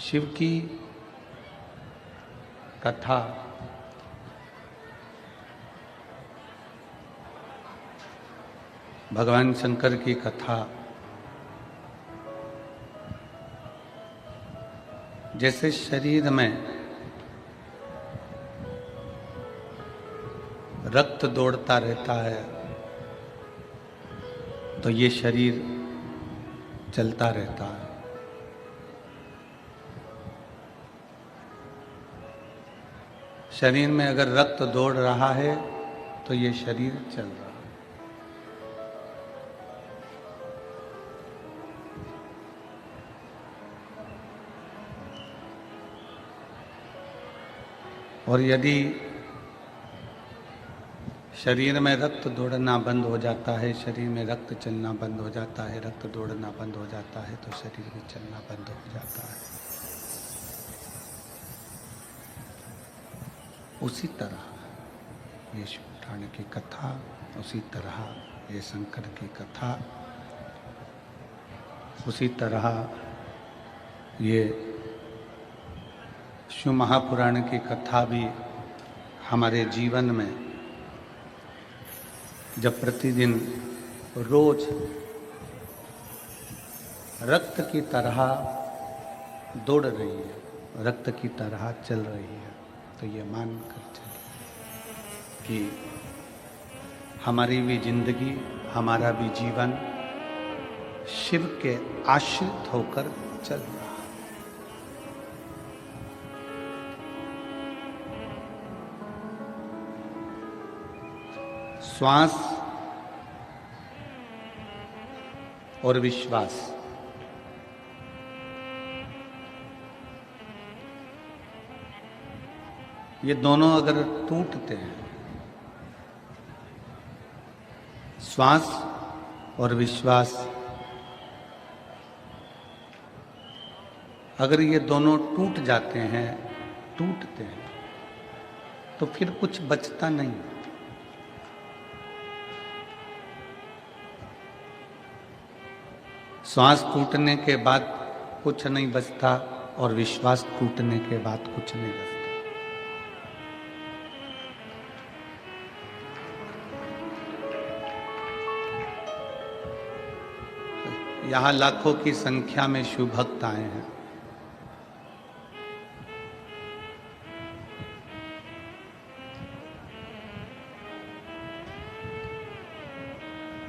शिव की कथा भगवान शंकर की कथा जैसे शरीर में रक्त दौड़ता रहता है तो ये शरीर चलता रहता है। शरीर में अगर रक्त दौड़ रहा है तो ये शरीर चल रहा है। और यदि शरीर में रक्त दौड़ना बंद हो जाता है, शरीर में रक्त चलना बंद हो जाता है, रक्त दौड़ना बंद हो जाता है तो शरीर भी चलना बंद हो जाता है। उसी तरह ये शिव पुराण की कथा, उसी तरह ये शंकर की कथा, उसी तरह ये शिव महापुराण की कथा भी हमारे जीवन में जब प्रतिदिन रोज रक्त की तरह दौड़ रही है, रक्त की तरह चल रही है, तो ये मान कर चले कि हमारी भी जिंदगी, हमारा भी जीवन शिव के आश्रित होकर चल रहा है। श्वास और विश्वास, ये दोनों अगर टूटते हैं, श्वास और विश्वास अगर ये दोनों टूट जाते हैं, टूटते हैं, तो फिर कुछ बचता नहीं। श्वास टूटने के बाद कुछ नहीं बचता और विश्वास टूटने के बाद कुछ नहीं बचता। यहां लाखों की संख्या में शिव भक्त आए हैं।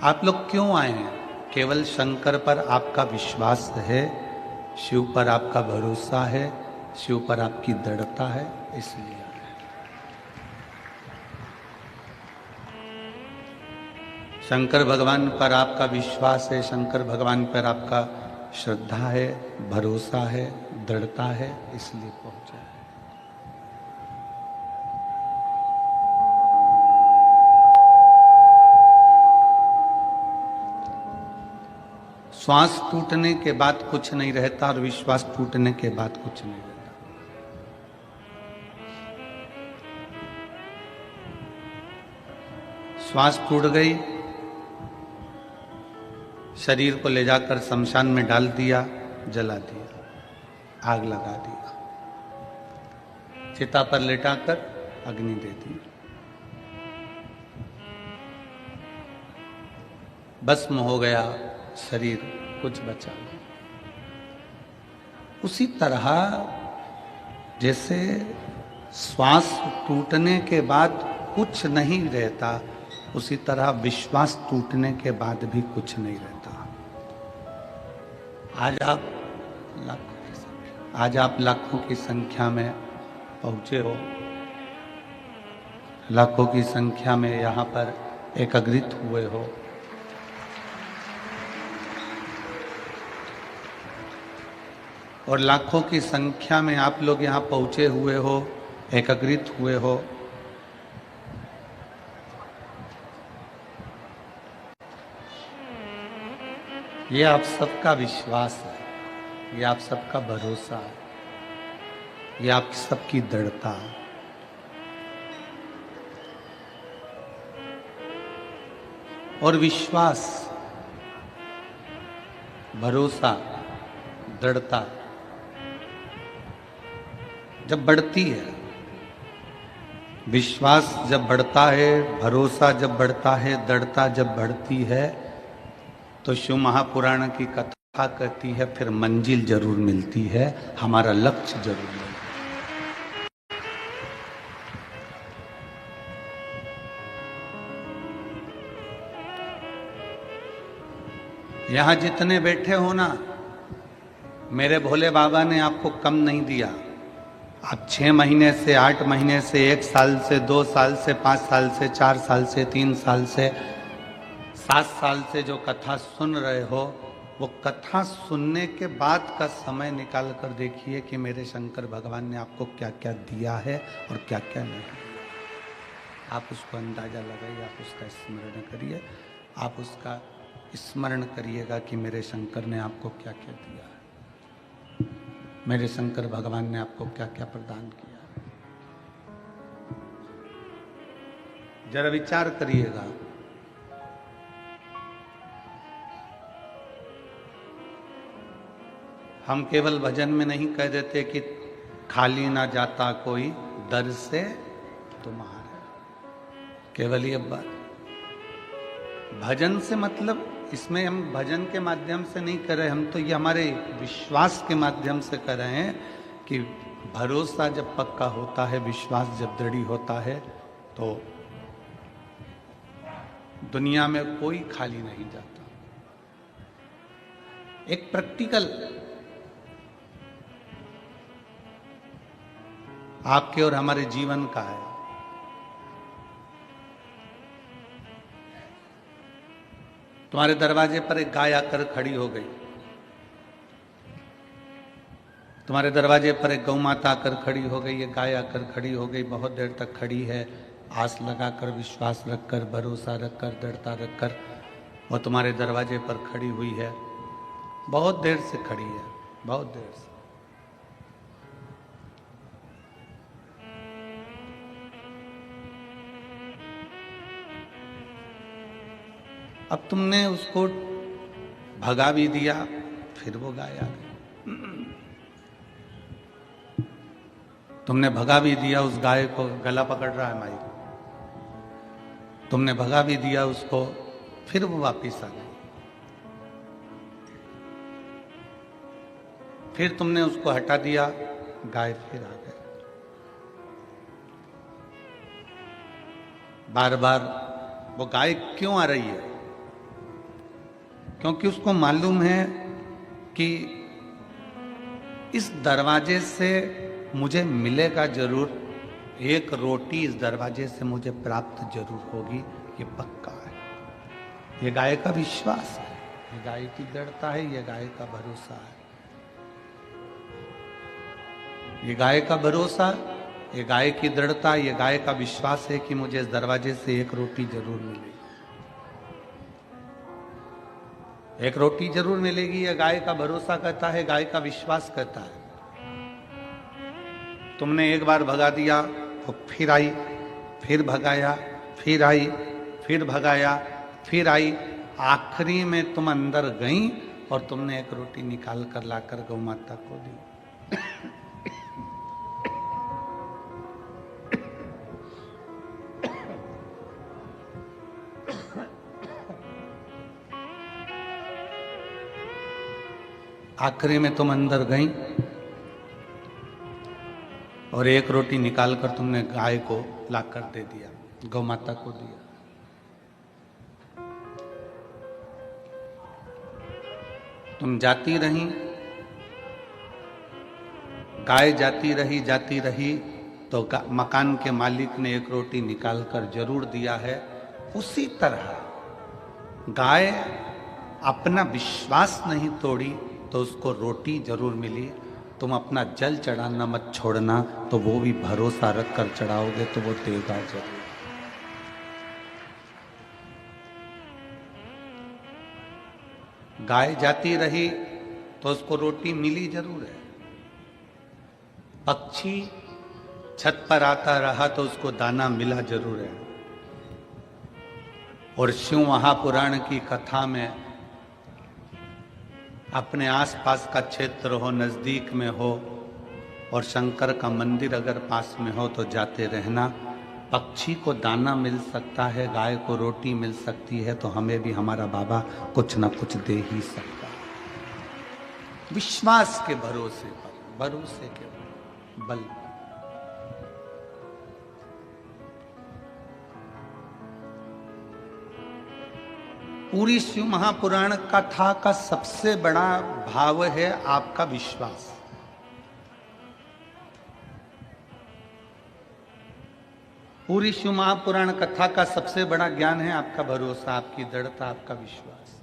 आप लोग क्यों आए हैं? केवल शंकर पर आपका विश्वास है, शिव पर आपका भरोसा है, शिव पर आपकी दृढ़ता है, इसलिए आए हैं। शंकर भगवान पर आपका विश्वास है, शंकर भगवान पर आपका श्रद्धा है, भरोसा है, दृढ़ता है, इसलिए पहुंचे। श्वास टूटने के बाद कुछ नहीं रहता और विश्वास टूटने के बाद कुछ नहीं रहता। श्वास टूट गई, शरीर को ले जाकर शमशान में डाल दिया, जला दिया, आग लगा दिया, चिता पर लेटाकर अग्नि दे दी, भस्म हो गया शरीर, कुछ बचा नहीं। उसी तरह जैसे श्वास टूटने के बाद कुछ नहीं रहता, उसी तरह विश्वास टूटने के बाद भी कुछ नहीं रहता। आज आप लाखों की संख्या में पहुंचे हो, लाखों की संख्या में यहां पर एकत्रित हुए हो। और लाखों की संख्या में आप लोग यहाँ पहुँचे हुए हो, एकत्रित हुए हो। ये आप सबका विश्वास है, ये आप सबका भरोसा है, ये आप सबकी दृढ़ता है। और विश्वास, भरोसा, दृढ़ता जब बढ़ती है, विश्वास जब बढ़ता है, भरोसा जब बढ़ता है, दृढ़ता जब बढ़ती है, तो शिव महापुराण की कथा कहती है फिर मंजिल जरूर मिलती है, हमारा लक्ष्य जरूर मिलता है। यहां जितने बैठे हो ना, मेरे भोले बाबा ने आपको कम नहीं दिया। आप 6 महीने से, 8 महीने से, 1 साल से, 2 साल से, 5 साल से, 4 साल से, 3 साल से, 7 साल से जो कथा सुन रहे हो, वो कथा सुनने के बाद का समय निकाल कर देखिए कि मेरे शंकर भगवान ने आपको क्या क्या दिया है और क्या क्या नहीं। आप उसको अंदाजा लगाइए, आप उसका स्मरण करिए, आप उसका स्मरण करिएगा कि मेरे शंकर ने आपको क्या क्या दिया है, मेरे शंकर भगवान ने आपको क्या क्या प्रदान किया है। जरा विचार करिएगा। हम केवल भजन में नहीं कह देते कि खाली ना जाता कोई दर से तुम्हारे, केवल ये बात। भजन से मतलब इसमें हम भजन के माध्यम से नहीं कर रहे, हम तो ये हमारे विश्वास के माध्यम से कर रहे हैं कि भरोसा जब पक्का होता है, विश्वास जब दृढ़ होता है, तो दुनिया में कोई खाली नहीं जाता। एक प्रैक्टिकल आपके और हमारे जीवन का है। तुम्हारे दरवाजे पर एक गाय आकर खड़ी हो गई, तुम्हारे दरवाजे पर एक गौ माता आकर खड़ी हो गई, एक गाय आकर खड़ी हो गई, बहुत देर तक खड़ी है, आस लगाकर, विश्वास रखकर, भरोसा रखकर, दृढ़ता रखकर वो तुम्हारे दरवाजे पर खड़ी हुई है, बहुत देर से खड़ी है, बहुत देर से। अब तुमने उसको भगा भी दिया, फिर वो गाय आ गई। तुमने भगा भी दिया उस गाय को, गला पकड़ रहा है माई, तुमने भगा भी दिया उसको, फिर वो वापिस आ गई। फिर तुमने उसको हटा दिया, गाय फिर आ गई। बार बार वो गाय क्यों आ रही है? क्योंकि उसको मालूम है कि इस दरवाजे से मुझे मिलेगा जरूर, एक रोटी इस दरवाजे से मुझे प्राप्त जरूर होगी, ये पक्का है। ये गाय का विश्वास है, ये गाय की दृढ़ता है, ये गाय का भरोसा है। ये गाय का भरोसा, ये गाय की दृढ़ता, ये गाय का विश्वास है कि मुझे इस दरवाजे से एक रोटी जरूर मिलेगी, एक रोटी जरूर मिलेगी। ये गाय का भरोसा कहता है, गाय का विश्वास कहता है। तुमने एक बार भगा दिया, वो फिर आई, फिर भगाया, फिर आई, फिर भगाया, फिर आई, आखिरी में तुम अंदर गई और तुमने एक रोटी निकाल कर लाकर गौ माता को दी। आखिरी में तुम अंदर गई और एक रोटी निकालकर तुमने गाय को लाकर दे दिया, गौ माता को दिया। तुम जाती रही, गाय जाती रही, तो मकान के मालिक ने एक रोटी निकालकर जरूर दिया है। उसी तरह गाय अपना विश्वास नहीं तोड़ी तो उसको रोटी जरूर मिली। तुम अपना जल चढ़ाना मत छोड़ना, तो वो भी भरोसा रख कर चढ़ाओगे तो वो देगा जरूर। गाय जाती रही तो उसको रोटी मिली जरूर है। पक्षी छत पर आता रहा तो उसको दाना मिला जरूर है। और शिव महापुराण की कथा में अपने आसपास का क्षेत्र हो, नजदीक में हो, और शंकर का मंदिर अगर पास में हो तो जाते रहना। पक्षी को दाना मिल सकता है, गाय को रोटी मिल सकती है, तो हमें भी हमारा बाबा कुछ ना कुछ दे ही सकता है। विश्वास के भरोसे पर, भरोसे के बल पर। पूरी शिव महापुराण कथा का सबसे बड़ा भाव है आपका विश्वास। पूरी शिव महापुराण कथा का सबसे बड़ा ज्ञान है आपका भरोसा, आपकी दृढ़ता, आपका विश्वास।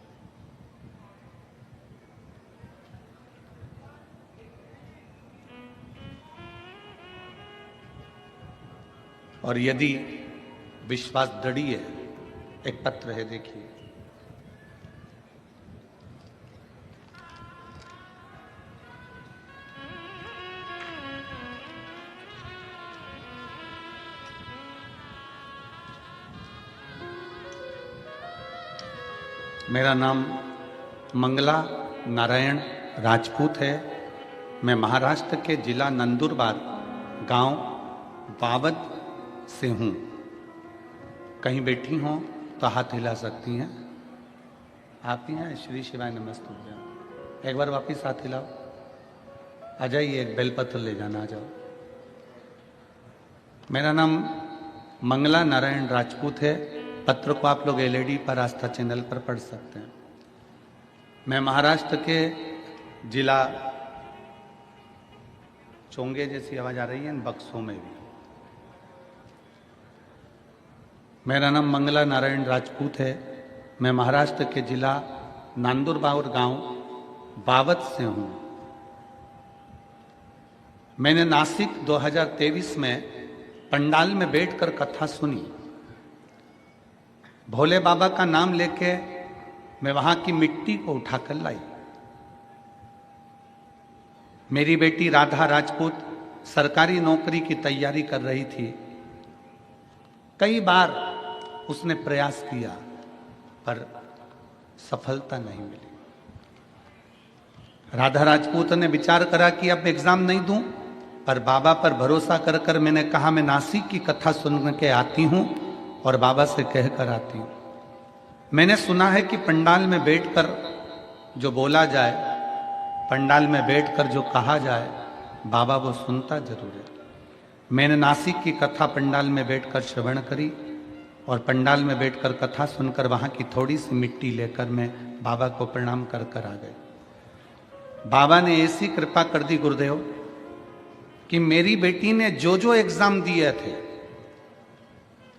और यदि विश्वास दृढ़ है, एक पत्र है देखिए, मेरा नाम मंगला नारायण राजपूत है। मैं महाराष्ट्र के जिला नंदुरबार गांव वावद से हूँ। कहीं बैठी हों तो हाथ हिला सकती हैं। आप ही हैं? श्री शिवाय नमस्ते। एक बार वापिस हाथ हिलाओ। आ जाइए, एक बेलपत्र ले जाना, आ जाओ। मेरा नाम मंगला नारायण राजपूत है। पत्र को आप लोग एलईडी पर आस्था चैनल पर पढ़ सकते हैं। मैं महाराष्ट्र के जिला, चोंगे जैसी आवाज आ रही है इन बक्सों में भी। मेरा नाम मंगला नारायण राजपूत है। मैं महाराष्ट्र के जिला नांदुरबार गांव वावद से हूं। मैंने नासिक 2023 में पंडाल में बैठकर कथा सुनी। भोले बाबा का नाम लेके मैं वहां की मिट्टी को उठाकर लाई। मेरी बेटी राधा राजपूत सरकारी नौकरी की तैयारी कर रही थी। कई बार उसने प्रयास किया पर सफलता नहीं मिली। राधा राजपूत ने विचार करा कि अब एग्जाम नहीं दूं, पर बाबा पर भरोसा कर कर मैंने कहा मैं नासिक की कथा सुन के आती हूं और बाबा से कहकर आती हूं। मैंने सुना है कि पंडाल में बैठकर जो बोला जाए, पंडाल में बैठकर जो कहा जाए, बाबा वो सुनता जरूर है। मैंने नासिक की कथा पंडाल में बैठकर श्रवण करी और पंडाल में बैठकर कथा सुनकर वहां की थोड़ी सी मिट्टी लेकर मैं बाबा को प्रणाम कर कर आ गए। बाबा ने ऐसी कृपा कर दी गुरुदेव कि मेरी बेटी ने जो जो एग्जाम दिए थे,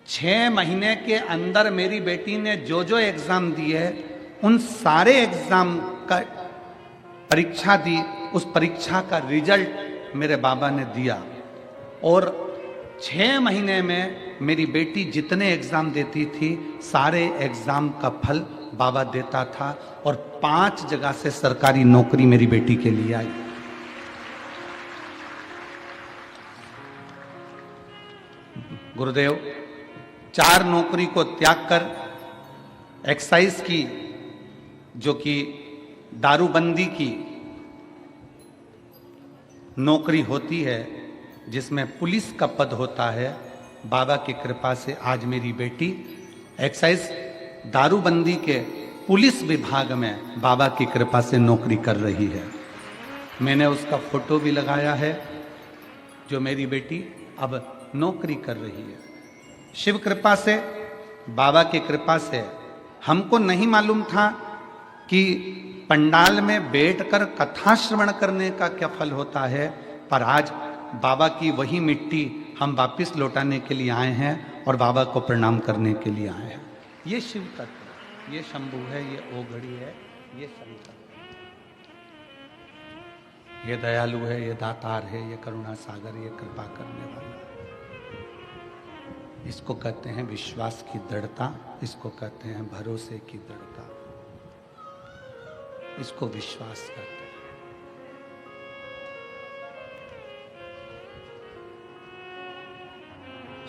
6 महीने के अंदर मेरी बेटी ने जो जो एग्जाम दिए, उन सारे एग्जाम का परीक्षा दी। उस परीक्षा का रिजल्ट मेरे बाबा ने दिया और 6 महीने में मेरी बेटी जितने एग्जाम देती थी, सारे एग्जाम का फल बाबा देता था और 5 जगह से सरकारी नौकरी मेरी बेटी के लिए आई। गुरुदेव 4 नौकरी को त्याग कर एक्साइज की, जो कि दारूबंदी की नौकरी होती है, जिसमें पुलिस का पद होता है, बाबा की कृपा से आज मेरी बेटी एक्साइज दारूबंदी के पुलिस विभाग में बाबा की कृपा से नौकरी कर रही है। मैंने उसका फोटो भी लगाया है, जो मेरी बेटी अब नौकरी कर रही है। शिव कृपा से, बाबा की कृपा से। हमको नहीं मालूम था कि पंडाल में बैठकर कथा श्रवण करने का क्या फल होता है, पर आज बाबा की वही मिट्टी हम वापिस लौटाने के लिए आए हैं और बाबा को प्रणाम करने के लिए आए हैं। ये शिव तत्व, ये शंभु है, ये ओघड़ी है, ये शंकर, ये दयालु है, ये दातार है, ये करुणा सागर, ये कृपा करने वाला। इसको कहते हैं विश्वास की दृढ़ता, इसको कहते हैं भरोसे की दृढ़ता, इसको विश्वास कहते हैं।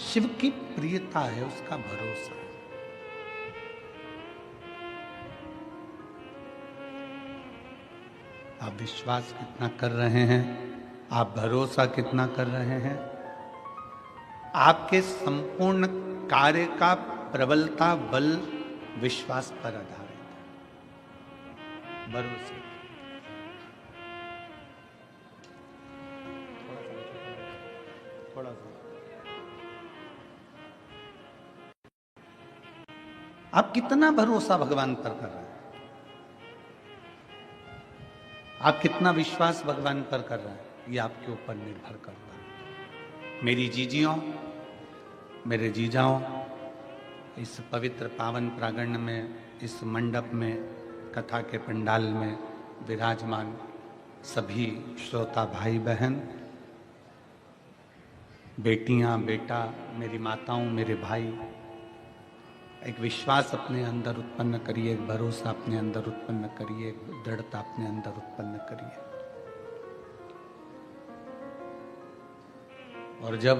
शिव की प्रियता है, उसका भरोसा है। आप विश्वास कितना कर रहे हैं, आप भरोसा कितना कर रहे हैं? आपके संपूर्ण कार्य का प्रबलता बल विश्वास पर आधारित है, भरोसे। थोड़ा सा आप कितना भरोसा भगवान पर कर रहे हैं? आप कितना विश्वास भगवान पर कर रहे हैं, ये आपके ऊपर निर्भर करता है। मेरी जीजियों, मेरे जीजाओं, इस पवित्र पावन प्रांगण में, इस मंडप में, कथा के पंडाल में विराजमान सभी श्रोता भाई बहन, बेटियां, बेटा, मेरी माताओं, मेरे भाई, एक विश्वास अपने अंदर उत्पन्न करिए, एक भरोसा अपने अंदर उत्पन्न करिए, एक दृढ़ता अपने अंदर उत्पन्न करिए। और जब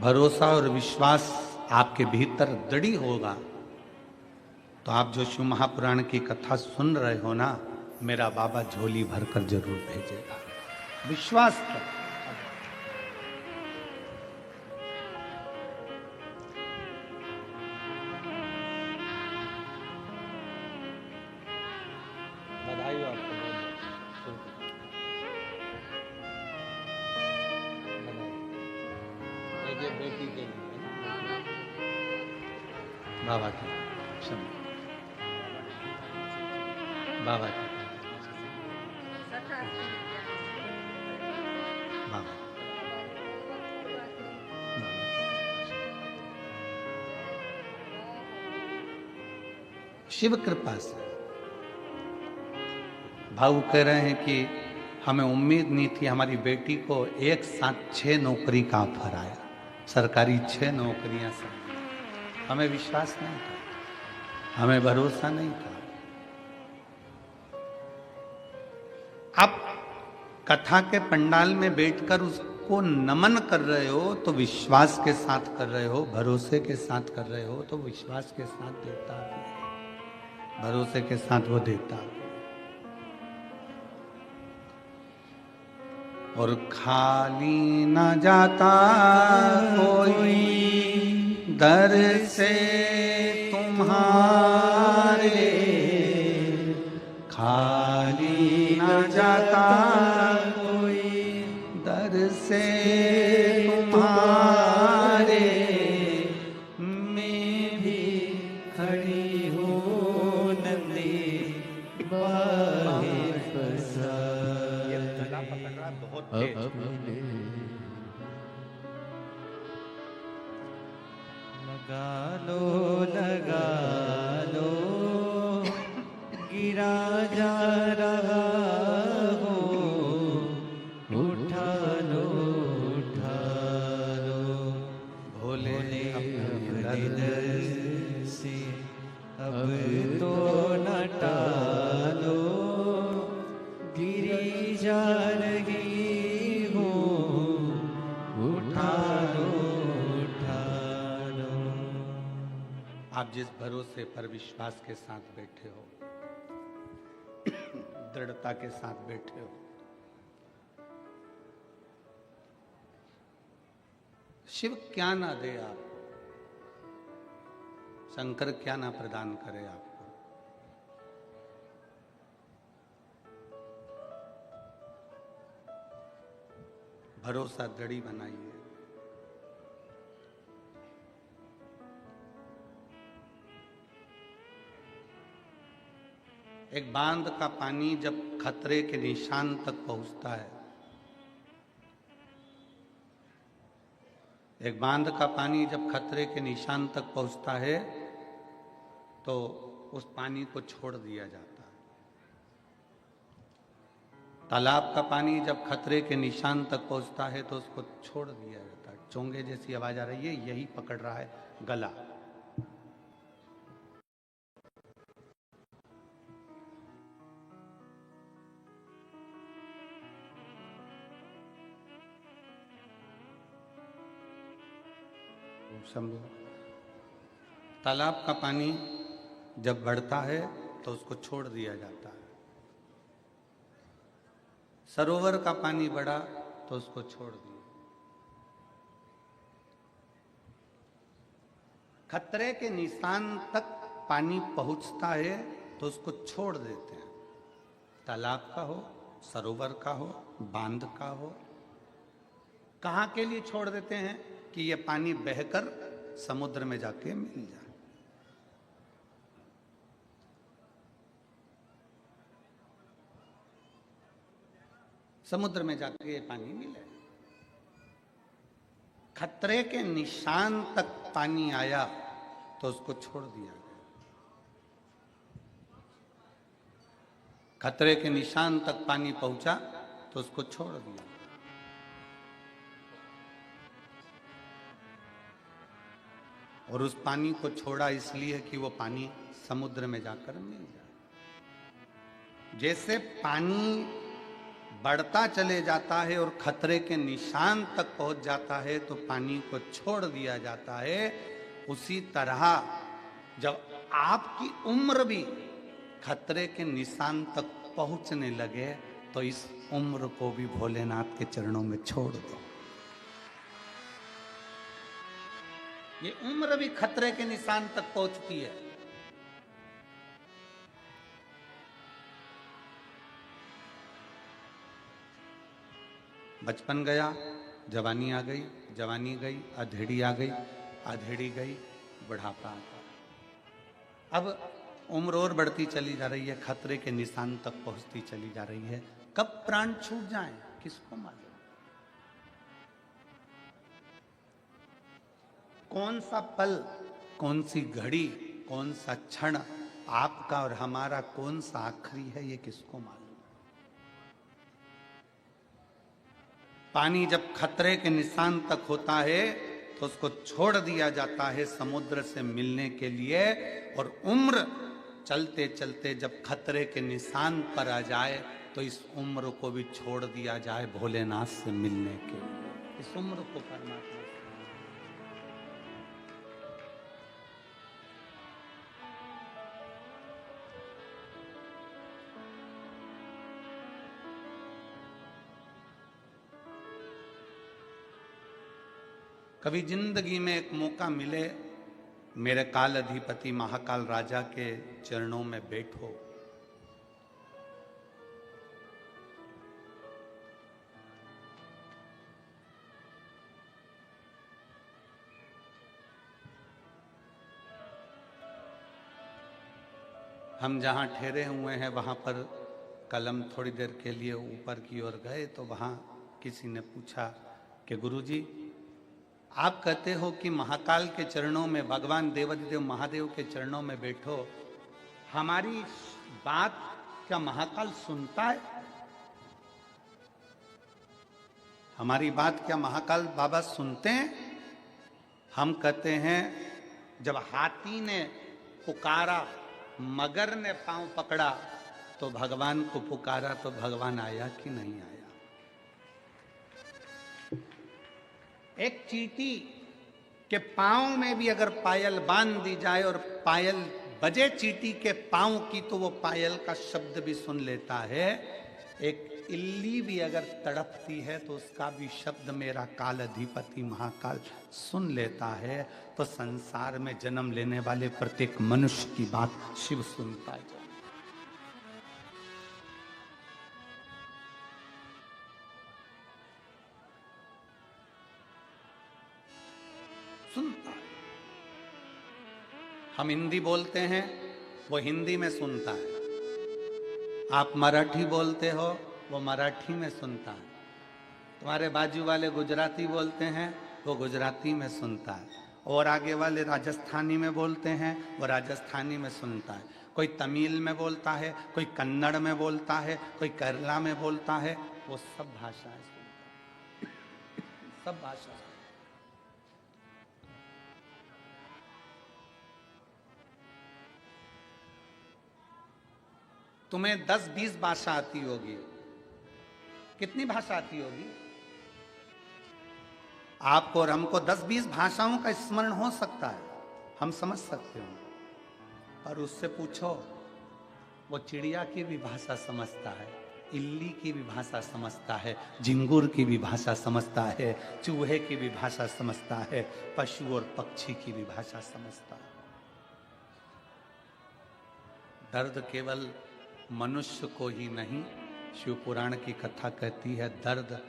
भरोसा और विश्वास आपके भीतर दृढ़ होगा तो आप जो शिव महापुराण की कथा सुन रहे हो ना, मेरा बाबा झोली भरकर जरूर भेजेगा। विश्वास कर। बधाई हो आपको, बधाई। एक बेटी के लिए बाबा की क्षमा, बाबा की बाबा, शिव कृपा से। भाऊ कह रहे हैं कि हमें उम्मीद नहीं थी, हमारी बेटी को एक साथ 6 नौकरी का ऑफर आया, सरकारी 6 नौकरियां सब। हमें विश्वास नहीं था, हमें भरोसा नहीं था। आप कथा के पंडाल में बैठकर उसको नमन कर रहे हो तो विश्वास के साथ कर रहे हो, भरोसे के साथ कर रहे हो तो विश्वास के साथ देता है, भरोसे के साथ वो देता है। और खाली न जाता कोई दर से तुम्हारे, खाली न जाता कोई दर से तुम्हारे, मैं भी खड़ी हूँ नंदी बाहे फसा। बहुत लगा लो गिरा जा रहा हो, उठा लो भोले अपने दर से, अब तो न टालो, गिरी जा रही हो, उठा लो। आप जिस भरोसे पर विश्वास के साथ बैठे हो, दृढ़ता के साथ बैठे हो, शिव क्या ना दे आपको, शंकर क्या ना प्रदान करे आपको। भरोसा दृढ़ बनाइए। एक बांध का पानी जब खतरे के निशान तक पहुंचता है, एक बांध का पानी जब खतरे के निशान तक पहुंचता है तो उस पानी को छोड़ दिया जाता है। तालाब का पानी जब खतरे के निशान तक पहुंचता है तो उसको छोड़ दिया जाता है। चोंगे जैसी आवाज आ रही है, यही पकड़ रहा है गला। शंभू, तालाब का पानी जब बढ़ता है तो उसको छोड़ दिया जाता है। सरोवर का पानी बढ़ा तो उसको छोड़ दिया। खतरे के निशान तक पानी पहुंचता है तो उसको छोड़ देते हैं। तालाब का हो, सरोवर का हो, बांध का हो, कहां के लिए छोड़ देते हैं कि यह पानी बहकर समुद्र में जाके मिल जाए। समुद्र में जाके ये पानी मिले। खतरे के निशान तक पानी आया तो उसको छोड़ दिया गया। खतरे के निशान तक पानी पहुंचा तो उसको छोड़ दिया। और उस पानी को छोड़ा इसलिए कि वो पानी समुद्र में जाकर मिल जाए। जैसे पानी बढ़ता चले जाता है और खतरे के निशान तक पहुंच जाता है तो पानी को छोड़ दिया जाता है, उसी तरह जब आपकी उम्र भी खतरे के निशान तक पहुंचने लगे तो इस उम्र को भी भोलेनाथ के चरणों में छोड़ दो। ये उम्र भी खतरे के निशान तक पहुंचती है। बचपन गया, जवानी आ गई, जवानी गई, अधेड़ी आ गई, अधेड़ी गई, बुढ़ापा आ गया। अब उम्र और बढ़ती चली जा रही है, खतरे के निशान तक पहुंचती चली जा रही है। कब प्राण छूट जाए किसको मालूम। कौन सा पल, कौन सी घड़ी, कौन सा क्षण आपका और हमारा कौन सा आखिरी है, ये किसको मालूम। पानी जब खतरे के निशान तक होता है तो उसको छोड़ दिया जाता है समुद्र से मिलने के लिए। और उम्र चलते चलते जब खतरे के निशान पर आ जाए तो इस उम्र को भी छोड़ दिया जाए भोलेनाथ से मिलने के लिए। इस उम्र को परमात्मा कभी जिंदगी में एक मौका मिले, मेरे काल अधिपति महाकाल राजा के चरणों में बैठो। हम जहां ठहरे हुए हैं वहां पर कलम थोड़ी देर के लिए ऊपर की ओर गए तो वहां किसी ने पूछा कि गुरुजी, आप कहते हो कि महाकाल के चरणों में, भगवान देवाधिदेव महादेव के चरणों में बैठो, हमारी बात क्या महाकाल सुनता है? हमारी बात क्या महाकाल बाबा सुनते हैं? हम कहते हैं जब हाथी ने पुकारा, मगर ने पांव पकड़ा तो भगवान को पुकारा तो भगवान आया कि नहीं आया। एक चींटी के पांव में भी अगर पायल बांध दी जाए और पायल बजे चींटी के पांव की तो वो पायल का शब्द भी सुन लेता है। एक इल्ली भी अगर तड़पती है तो उसका भी शब्द मेरा काल अधिपति महाकाल सुन लेता है। तो संसार में जन्म लेने वाले प्रत्येक मनुष्य की बात शिव सुनता है। सुनता है। हम हिंदी बोलते हैं, वो हिंदी में सुनता है। आप मराठी बोलते हो, वो मराठी में सुनता है। तुम्हारे बाजू वाले गुजराती बोलते हैं, वो गुजराती में सुनता है। और आगे वाले राजस्थानी में बोलते हैं, वो राजस्थानी में सुनता है। कोई तमिल में बोलता है, कोई कन्नड़ में बोलता है, कोई केरला में बोलता है, वो सब भाषाएं सुनता है। सब भाषा। तुम्हें 10-20 भाषा आती होगी, कितनी भाषा आती होगी? आपको और हमको 10-20 भाषाओं का स्मरण हो सकता है, हम समझ सकते हो। पर उससे पूछो, वो चिड़िया की भी भाषा समझता है, इल्ली की भी भाषा समझता है, झिंगुर की भी भाषा समझता है, चूहे की भी भाषा समझता है, पशु और पक्षी की भी भाषा समझता है। दर्द केवल मनुष्य को ही नहीं, शिव पुराण की कथा कहती है दर्द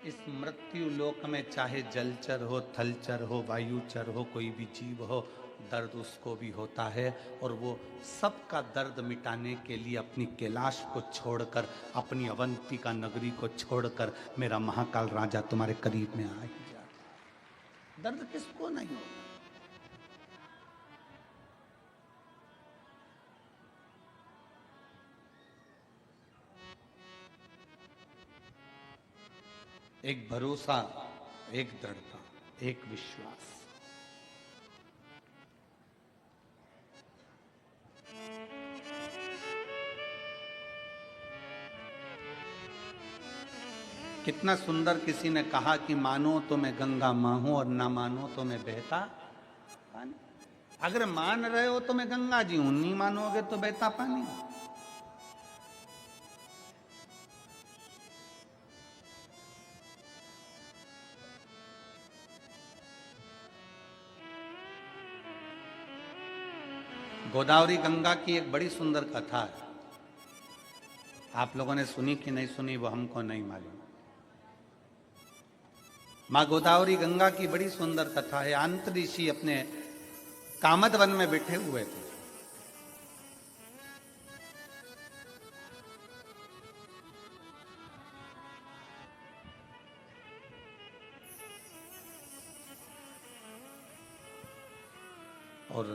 इस मृत्यु लोक में चाहे जलचर हो, थलचर हो, वायुचर हो, कोई भी जीव हो, दर्द उसको भी होता है। और वो सबका दर्द मिटाने के लिए अपनी कैलाश को छोड़कर, अपनी अवंतिका नगरी को छोड़कर मेरा महाकाल राजा तुम्हारे करीब में आ ही जाता। दर्द किसको नहीं होता? एक भरोसा, एक दृढ़ता, एक विश्वास। कितना सुंदर किसी ने कहा कि मानो तो मैं गंगा मां हूं और ना मानो तो मैं बहता पानी। अगर मान रहे हो तो मैं गंगा जी हूं, नहीं मानोगे तो बहता पानी। गोदावरी गंगा की एक बड़ी सुंदर कथा है, आप लोगों ने सुनी कि नहीं सुनी वो हमको नहीं मालूम। मां गोदावरी गंगा की बड़ी सुंदर कथा है। अंत ऋषि अपने कामद वन में बैठे हुए थे। और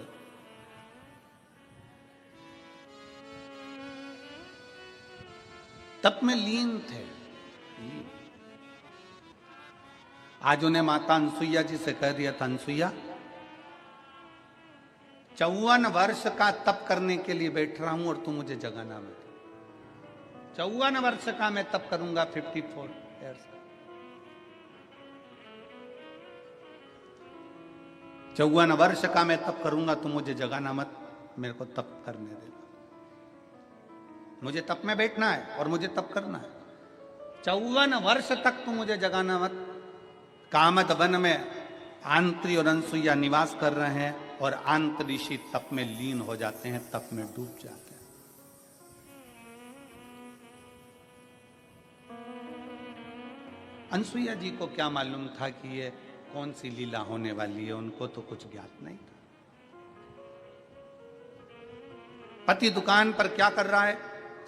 तप में लीन थे। आज उन्हें माता अनसुईया जी से कह दिया था, अनसुईया 54 वर्ष का तप करने के लिए बैठ रहा हूं और तू मुझे जगाना मत। 54 वर्ष का मैं तप करूंगा, 54 ईयर्स। 54 वर्ष का मैं तप करूंगा, तू मुझे जगाना मत, मेरे को तप करने दे। मुझे तप में बैठना है और मुझे तप करना है। 54 वर्ष तक तू मुझे जगाना मत। कामद वन में आंत्री और अनसुईया निवास कर रहे हैं और आंत ऋषि तप में लीन हो जाते हैं, तप में डूब जाते हैं। अनसुईया जी को क्या मालूम था कि ये कौन सी लीला होने वाली है, उनको तो कुछ ज्ञात नहीं था। पति दुकान पर क्या कर रहा है,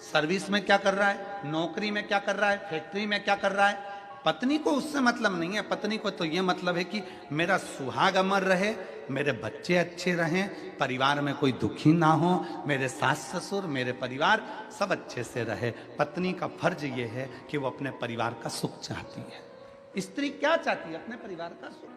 सर्विस में क्या कर रहा है, नौकरी में क्या कर रहा है, फैक्ट्री में क्या कर रहा है, पत्नी को उससे मतलब नहीं है। पत्नी को तो ये मतलब है कि मेरा सुहाग अमर रहे, मेरे बच्चे अच्छे रहें, परिवार में कोई दुखी ना हो, मेरे सास ससुर, मेरे परिवार सब अच्छे से रहे। पत्नी का फर्ज ये है कि वो अपने परिवार का सुख चाहती है। स्त्री क्या चाहती है? अपने परिवार का सुख।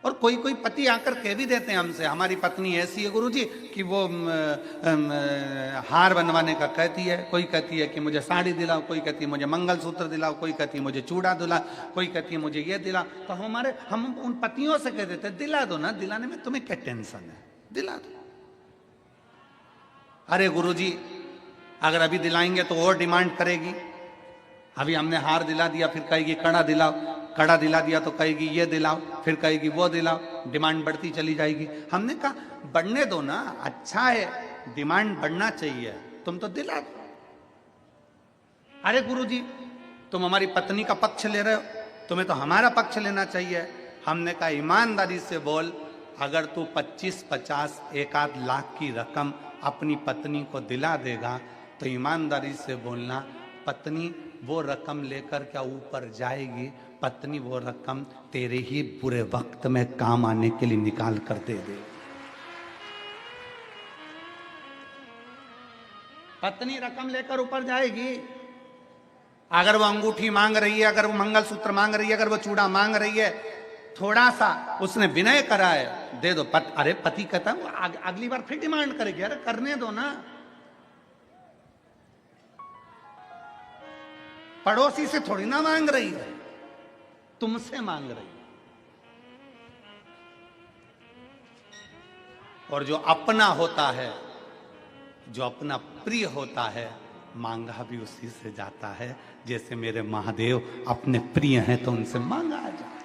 और कोई कोई पति आकर कह भी देते हैं हमसे, हमारी पत्नी ऐसी है गुरुजी कि वो हार बनवाने का कहती है, कोई कहती है कि मुझे साड़ी दिलाओ, कोई कहती है मुझे मंगलसूत्र दिलाओ, कोई कहती है मुझे चूड़ा दिला, कोई कहती है मुझे ये दिला। तो हम उन पतियों से कह देते हैं दिला दो ना, दिलाने में तुम्हें क्या टेंशन है, दिला दो। अरे गुरुजी अगर अभी दिलाएंगे तो और डिमांड करेगी। अभी हमने हार दिला दिया, फिर कहेगी कड़ा दिलाओ, कड़ा दिला दिया तो कहेगी ये दिलाओ, फिर कहेगी वो दिलाओ, डिमांड बढ़ती चली जाएगी। हमने कहा बढ़ने दो ना, अच्छा है, डिमांड बढ़ना चाहिए, तुम तो दिला दो। अरे गुरुजी तुम हमारी पत्नी का पक्ष ले रहे हो, तुम्हें तो हमारा पक्ष लेना चाहिए। हमने कहा ईमानदारी से बोल, अगर तू 25-50 1 आध लाख की रकम अपनी पत्नी को दिला देगा तो ईमानदारी से बोलना, पत्नी वो रकम लेकर क्या ऊपर जाएगी? पत्नी वो रकम तेरे ही बुरे वक्त में काम आने के लिए निकाल कर दे दे। पत्नी रकम लेकर ऊपर जाएगी। अगर वो अंगूठी मांग रही है, अगर वो मंगलसूत्र मांग रही है, अगर वो चूड़ा मांग रही है, थोड़ा सा उसने विनय करा है, दे दो। अरे पति कहता है वो अगली बार फिर डिमांड करेगी, अरे करने दो ना। पड़ोसी से थोड़ी ना मांग रही है, तुमसे मांग रही है। और जो अपना होता है, जो अपना प्रिय होता है, मांगा भी उसी से जाता है। जैसे मेरे महादेव अपने प्रिय हैं तो उनसे मांगा जाता है।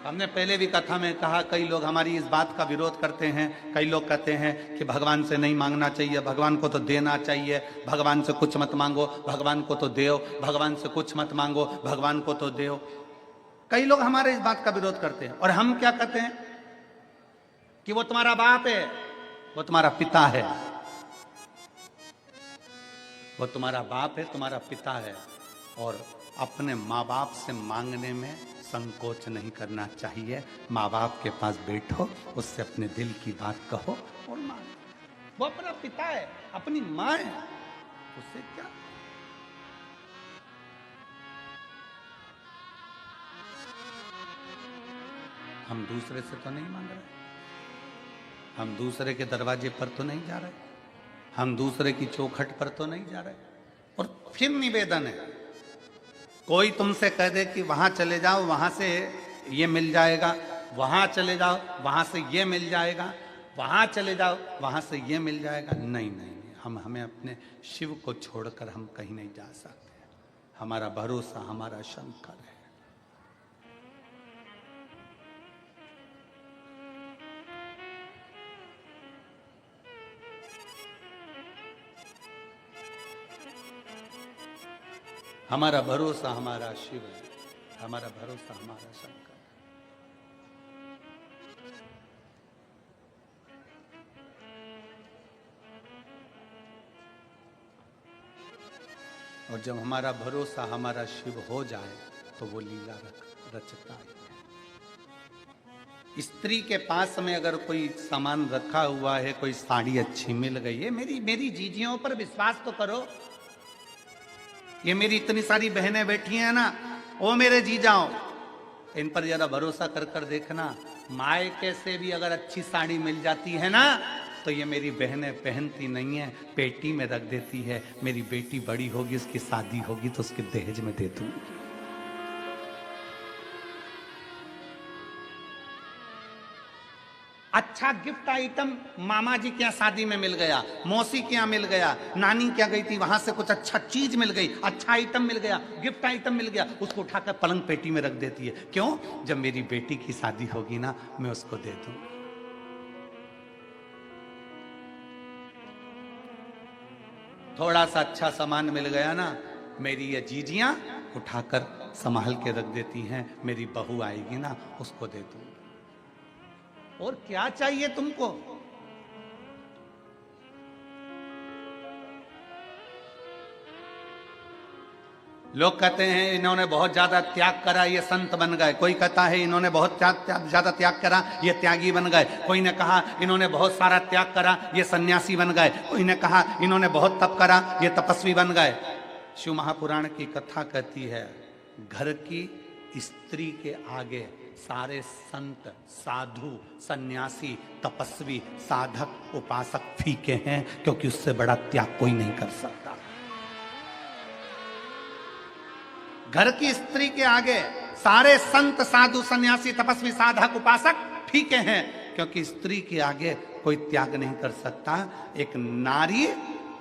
हमने पहले भी कथा में कहा, कई लोग हमारी इस बात का विरोध करते हैं। कई लोग कहते हैं कि भगवान से नहीं मांगना चाहिए, भगवान को तो देना चाहिए, भगवान से कुछ मत मांगो, भगवान को तो देओ, भगवान से कुछ मत मांगो, भगवान को तो देओ। कई लोग हमारे इस बात का विरोध करते हैं। और हम क्या कहते हैं कि वो तुम्हारा बाप है, वो तुम्हारा पिता है, वो तुम्हारा बाप है, तुम्हारा पिता है। और अपने माँ बाप से मांगने में संकोच नहीं करना चाहिए। माँ बाप के पास बैठो, उससे अपने दिल की बात कहो और मांगो। वो अपना पिता है, अपनी माँ है, उससे क्या। हम दूसरे से तो नहीं मांग रहे, हम दूसरे के दरवाजे पर तो नहीं जा रहे, हम दूसरे की चौखट पर तो नहीं जा रहे। और फिर निवेदन है, कोई तुमसे कह दे कि वहां चले जाओ, वहां से ये मिल जाएगा, वहां चले जाओ, वहां से ये मिल जाएगा, वहां चले जाओ, वहां से ये मिल जाएगा। नहीं नहीं, हमें अपने शिव को छोड़कर हम कहीं नहीं जा सकते। हमारा भरोसा हमारा शंकर है। हमारा भरोसा हमारा शिव है, हमारा भरोसा हमारा शंकर है। और जब हमारा भरोसा हमारा शिव हो जाए तो वो लीला रचता है। स्त्री के पास में अगर कोई सामान रखा हुआ है, कोई साड़ी अच्छी मिल गई है, मेरी जीजियों पर विश्वास तो करो। ये मेरी इतनी सारी बहनें बैठी हैं ना, ओ मेरे जीजाओ, इन पर जरा भरोसा कर कर देखना। मायके से भी अगर अच्छी साड़ी मिल जाती है ना, तो ये मेरी बहनें पहनती नहीं है, पेटी में रख देती है। मेरी बेटी बड़ी होगी, उसकी शादी होगी तो उसके दहेज में दे दूंगी। अच्छा गिफ्ट आइटम मामा जी के यहाँ शादी में मिल गया, मौसी के यहाँ मिल गया, नानी क्या गई थी वहां से कुछ अच्छा चीज मिल गई, अच्छा आइटम मिल गया, गिफ्ट आइटम मिल गया, उसको उठाकर पलंग पेटी में रख देती है। क्यों? जब मेरी बेटी की शादी होगी ना, मैं उसको दे दूं। थोड़ा सा अच्छा सामान मिल गया ना, मेरी ये जीजियां उठाकर संभाल के रख देती हैं। मेरी बहू आएगी ना, उसको दे दूं। और क्या चाहिए तुमको? लोग कहते हैं इन्होंने बहुत ज्यादा त्याग करा, ये संत बन गए। कोई कहता है इन्होंने बहुत ज्यादा त्याग करा, ये त्यागी बन गए। कोई ने कहा इन्होंने बहुत सारा त्याग करा, ये सन्यासी बन गए। कोई ने कहा इन्होंने बहुत तप करा, ये तपस्वी बन गए। शिव महापुराण की कथा कहती है, घर की स्त्री के आगे सारे संत, साधु, सन्यासी, तपस्वी, साधक, उपासक फीके हैं, क्योंकि उससे बड़ा त्याग कोई नहीं कर सकता। घर की स्त्री के आगे सारे संत, साधु, सन्यासी, तपस्वी, साधक, उपासक फीके हैं, क्योंकि स्त्री के आगे कोई त्याग नहीं कर सकता। एक नारी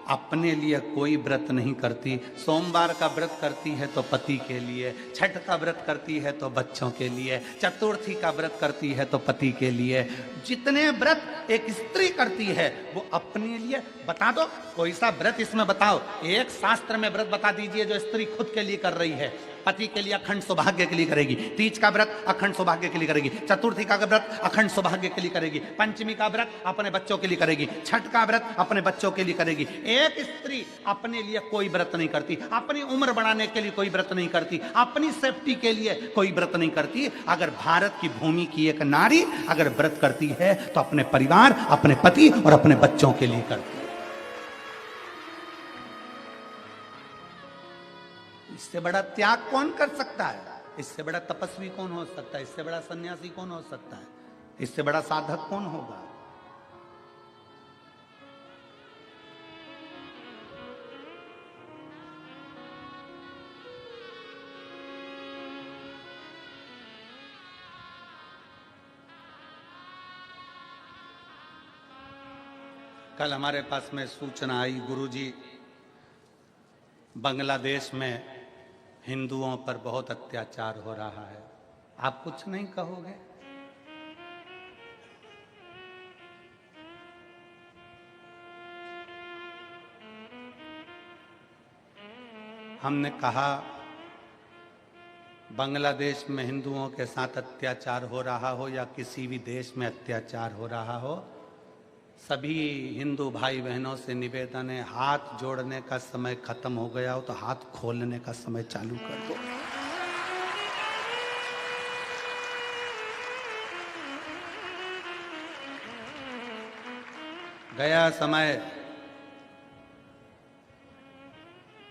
अपने लिए कोई व्रत नहीं करती। सोमवार का व्रत करती है तो पति के लिए, छठ का व्रत करती है तो बच्चों के लिए, चतुर्थी का व्रत करती है तो पति के लिए। जितने व्रत एक स्त्री करती है वो अपने लिए। बता दो कोई सा व्रत इसमें बताओ, एक शास्त्र में व्रत बता दीजिए जो स्त्री खुद के लिए कर रही है। पति के लिए अखंड सौभाग्य के लिए करेगी, तीज का व्रत अखंड सौभाग्य के लिए करेगी, चतुर्थी का व्रत अखंड सौभाग्य के लिए करेगी, पंचमी का व्रत अपने बच्चों के लिए करेगी, छठ का व्रत अपने बच्चों के लिए करेगी। एक स्त्री अपने लिए कोई व्रत नहीं करती, अपनी उम्र बढ़ाने के लिए कोई व्रत नहीं करती, अपनी सेफ्टी के लिए कोई व्रत नहीं करती। अगर भारत की भूमि की एक नारी अगर व्रत करती है तो अपने परिवार, अपने पति और अपने बच्चों के लिए करती है। इससे बड़ा त्याग कौन कर सकता है? इससे बड़ा तपस्वी कौन हो सकता है? इससे बड़ा सन्यासी कौन हो सकता है? इससे बड़ा साधक कौन होगा? कल हमारे पास में सूचना आई, गुरुजी बांग्लादेश में हिंदुओं पर बहुत अत्याचार हो रहा है। आप कुछ नहीं कहोगे? हमने कहा बांग्लादेश में हिंदुओं के साथ अत्याचार हो रहा हो या किसी भी देश में अत्याचार हो रहा हो, सभी हिंदू भाई बहनों से निवेदन है, हाथ जोड़ने का समय खत्म हो गया हो तो हाथ खोलने का समय चालू कर दो। गया समय।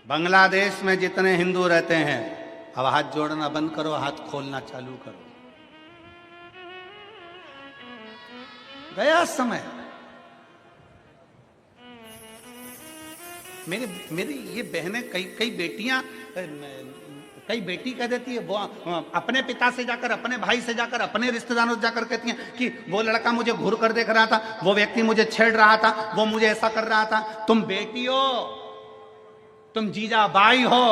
बांग्लादेश में जितने हिंदू रहते हैं, अब हाथ जोड़ना बंद करो, हाथ खोलना चालू करो। गया समय। मेरी ये बहनें, कई बेटियां, कई बेटी कह देती है, वो अपने पिता से जाकर, अपने भाई से जाकर, अपने रिश्तेदारों से जाकर कहती हैं कि वो लड़का मुझे घूर कर देख रहा था, वो व्यक्ति मुझे छेड़ रहा था, वो मुझे ऐसा कर रहा था। तुम बेटी हो, तुम जीजा बाई हो,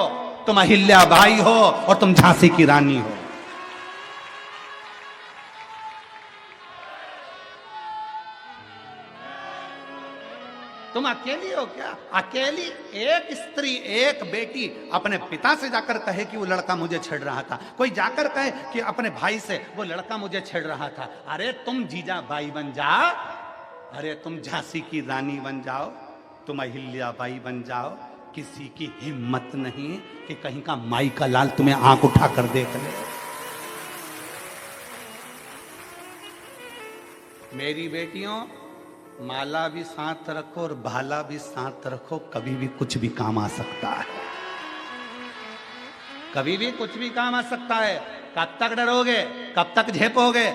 तुम अहिल्या बाई हो और तुम झांसी की रानी हो। तुम अकेली हो क्या? अकेली एक स्त्री, एक बेटी अपने पिता से जाकर कहे कि वो लड़का मुझे छेड़ रहा था, कोई जाकर कहे कि अपने भाई से वो लड़का मुझे छेड़ रहा था। अरे तुम जीजा बाई बन जाओ, अरे तुम झांसी की रानी बन जाओ, तुम अहिल्या बाई बन जाओ। किसी की हिम्मत नहीं कि कहीं का माई का लाल तुम्हें आंख उठाकर देख ले। मेरी बेटियों, माला भी साथ रखो और भाला भी साथ रखो, कभी भी कुछ भी काम आ सकता है। कभी भी कुछ भी काम आ सकता है। कब तक डरोगे? कब तक झेपोगे?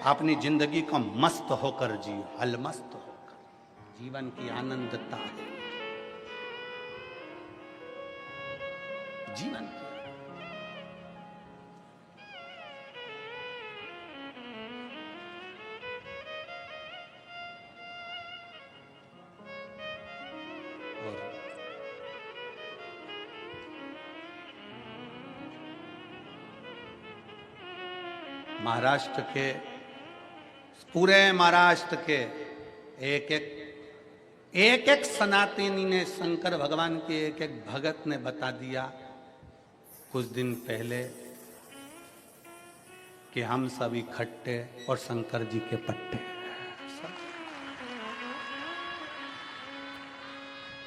अपनी जिंदगी को मस्त होकर जियो, अलमस्त होकर। जीवन की आनंदता है जीवन की। और महाराष्ट्र के, पूरे महाराष्ट्र के एक एक सनातनी ने, शंकर भगवान के एक एक भगत ने बता दिया कुछ दिन पहले कि हम सब इकट्ठे और शंकर जी के पट्टे।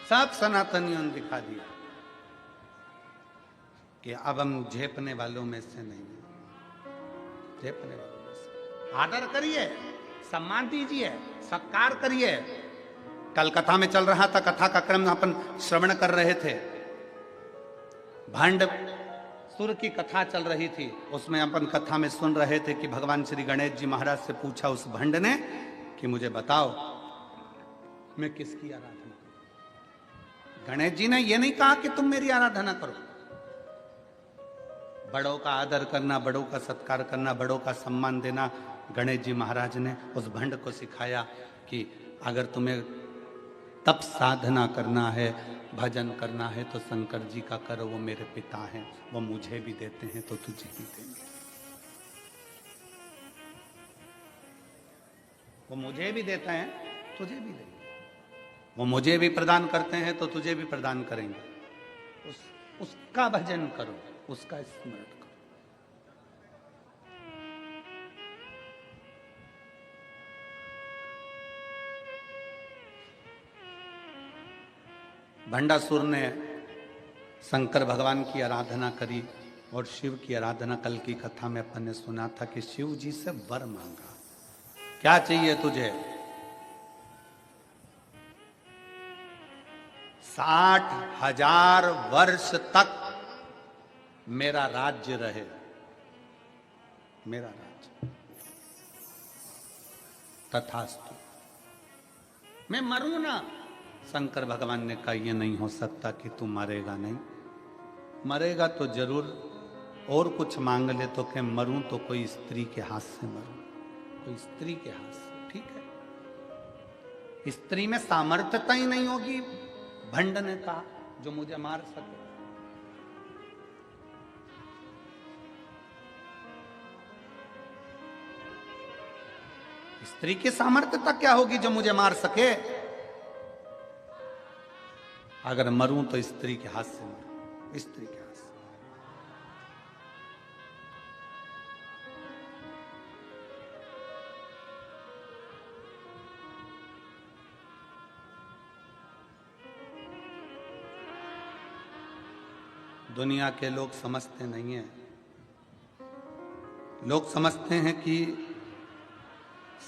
सब सनातनियों ने दिखा दिया कि अब हम झेपने वालों में से नहीं हैं। झेपने वालों में से आदर करिए, सम्मान दीजिए, सत्कार करिए। कल कथा में चल रहा था, कथा का क्रम अपन श्रवण कर रहे थे। भंड सुर की कथा चल रही थी, उसमें अपन कथा में सुन रहे थे कि भगवान श्री गणेश जी महाराज से पूछा उस भंड ने कि मुझे बताओ मैं किसकी आराधना करूं। गणेश जी ने यह नहीं कहा कि तुम मेरी आराधना करो। बड़ों का आदर करना, बड़ों का सत्कार करना, बड़ों का सम्मान देना गणेश जी महाराज ने उस भंड को सिखाया कि अगर तुम्हें तप साधना करना है, भजन करना है तो शंकर जी का करो, वो मेरे पिता हैं, वो मुझे भी देते हैं तो तुझे भी देंगे। वो मुझे भी देते हैं, तुझे भी देंगे। वो मुझे भी प्रदान करते हैं तो तुझे भी प्रदान करेंगे। उसका भजन करो, उसका स्मरण करो। भंडासुर ने शंकर भगवान की आराधना करी और शिव की आराधना। कल की कथा में अपन ने सुना था कि शिव जी से वर मांगा, क्या चाहिए तुझे? 60,000 वर्ष तक मेरा राज्य रहे, मेरा राज्य। तथास्तु। मैं मरूं ना। शंकर भगवान ने कहा यह नहीं हो सकता कि तू मरेगा नहीं। मरेगा तो जरूर, और कुछ मांग ले तो क्या, मरूं तो कोई स्त्री के हाथ से मरूं, कोई स्त्री के हाथ से, ठीक है। स्त्री में सामर्थ्यता ही नहीं होगी, भंड ने कहा, जो मुझे मार सके। स्त्री की सामर्थ्यता क्या होगी जो मुझे मार सके? अगर मरूं तो स्त्री के हाथ से मरूं, स्त्री के हाथ से। दुनिया के लोग समझते नहीं हैं। लोग समझते हैं कि